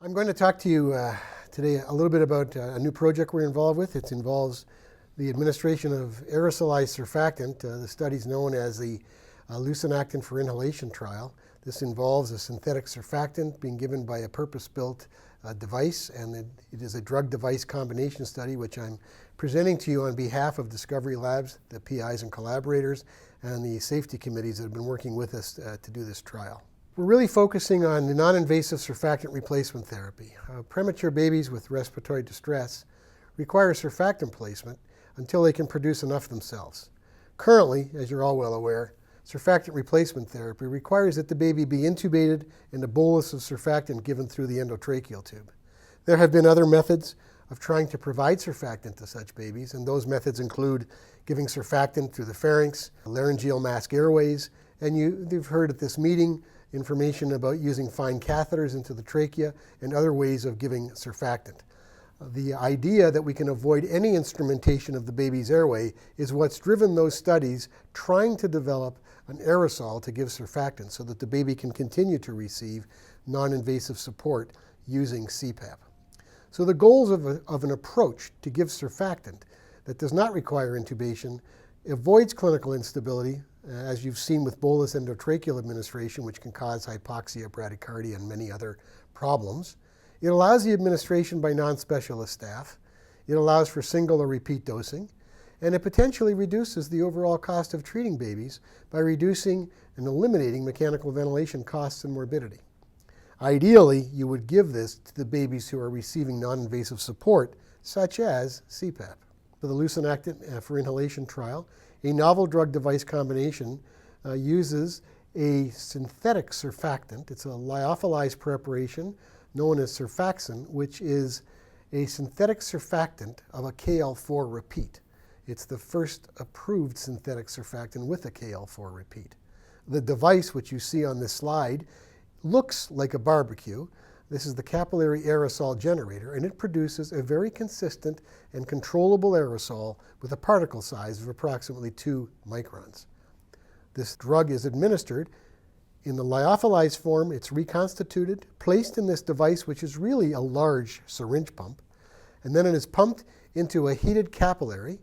I'm going to talk to you today a little bit about a new project we're involved with. It involves the administration of aerosolized surfactant. The study is known as the Lucinactant for Inhalation Trial. This involves a synthetic surfactant being given by a purpose-built device, and it is a drug-device combination study, which I'm presenting to you on behalf of Discovery Labs, the PIs and collaborators, and the safety committees that have been working with us to do this trial. We're really focusing on the non-invasive surfactant replacement therapy. Premature babies with respiratory distress require surfactant placement until they can produce enough themselves. Currently, as you're all well aware, surfactant replacement therapy requires that the baby be intubated and a bolus of surfactant given through the endotracheal tube. There have been other methods of trying to provide surfactant to such babies, and those methods include giving surfactant through the pharynx, laryngeal mask airways, and you've heard at this meeting information about using fine catheters into the trachea and other ways of giving surfactant. The idea that we can avoid any instrumentation of the baby's airway is what's driven those studies trying to develop an aerosol to give surfactant so that the baby can continue to receive non-invasive support using CPAP. So the goals of an approach to give surfactant that does not require intubation avoids clinical instability, as you've seen with bolus endotracheal administration, which can cause hypoxia, bradycardia, and many other problems. It allows the administration by non-specialist staff. It allows for single or repeat dosing. And it potentially reduces the overall cost of treating babies by reducing and eliminating mechanical ventilation costs and morbidity. Ideally, you would give this to the babies who are receiving non-invasive support, such as CPAP. For the Lucinactant for Inhalation Trial, a novel drug-device combination uses a synthetic surfactant. It's a lyophilized preparation known as surfaxin, which is a synthetic surfactant of a KL4 repeat. It's the first approved synthetic surfactant with a KL4 repeat. The device, which you see on this slide, looks like a barbecue. This is the capillary aerosol generator, and it produces a very consistent and controllable aerosol with a particle size of approximately 2 microns. This drug is administered in the lyophilized form. It's reconstituted, placed in this device, which is really a large syringe pump, and then it is pumped into a heated capillary,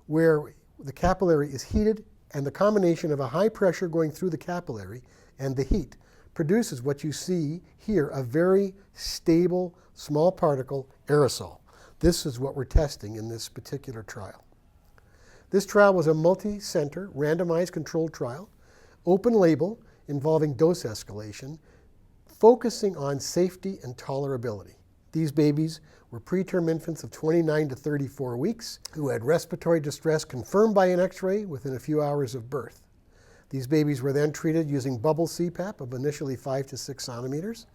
where the capillary is heated, and the combination of a high pressure going through the capillary and the heat produces what you see here, a very stable, small particle aerosol. This is what we're testing in this particular trial. This trial was a multi-center, randomized controlled trial, open label, involving dose escalation, focusing on safety and tolerability. These babies were preterm infants of 29 to 34 weeks who had respiratory distress confirmed by an X-ray within a few hours of birth. These babies were then treated using bubble CPAP of initially 5 to 6 centimeters.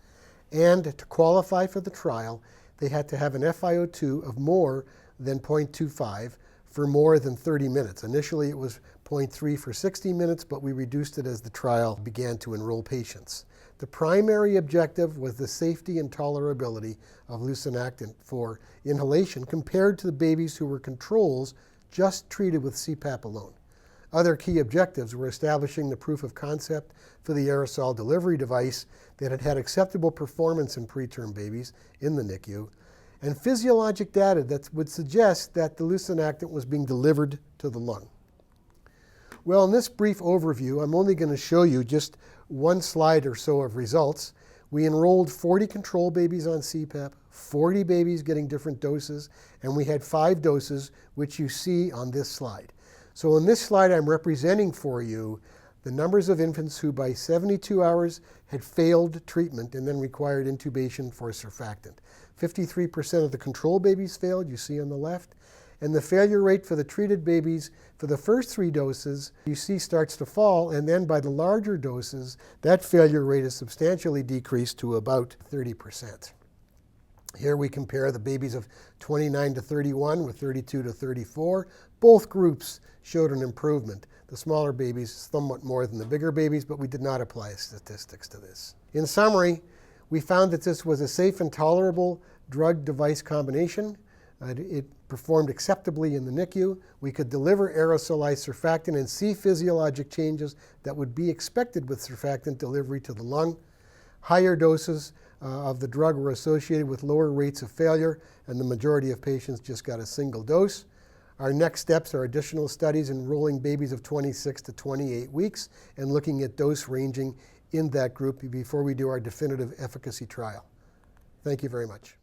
And to qualify for the trial, they had to have an FiO2 of more than 0.25 for more than 30 minutes. Initially, it was 0.3 for 60 minutes, but we reduced it as the trial began to enroll patients. The primary objective was the safety and tolerability of Lucinactant for inhalation compared to the babies who were controls just treated with CPAP alone. Other key objectives were establishing the proof of concept for the aerosol delivery device that had had acceptable performance in preterm babies in the NICU, and physiologic data that would suggest that the Lucinactant was being delivered to the lung. Well, in this brief overview, I'm only going to show you just one slide or so of results. We enrolled 40 control babies on CPAP, 40 babies getting different doses, and we had 5 doses, which you see on this slide. So in this slide, I'm representing for you the numbers of infants who by 72 hours had failed treatment and then required intubation for surfactant. 53% of the control babies failed, you see on the left, and the failure rate for the treated babies for the first 3 doses, you see starts to fall, and then by the larger doses, that failure rate is substantially decreased to about 30%. Here we compare the babies of 29 to 31 with 32 to 34. Both groups showed an improvement. The smaller babies somewhat more than the bigger babies, but we did not apply statistics to this. In summary, we found that this was a safe and tolerable drug-device combination. It performed acceptably in the NICU. We could deliver aerosolized surfactant and see physiologic changes that would be expected with surfactant delivery to the lung. Higher doses of the drug were associated with lower rates of failure, and the majority of patients just got a single dose. Our next steps are additional studies enrolling babies of 26 to 28 weeks and looking at dose ranging in that group before we do our definitive efficacy trial. Thank you very much.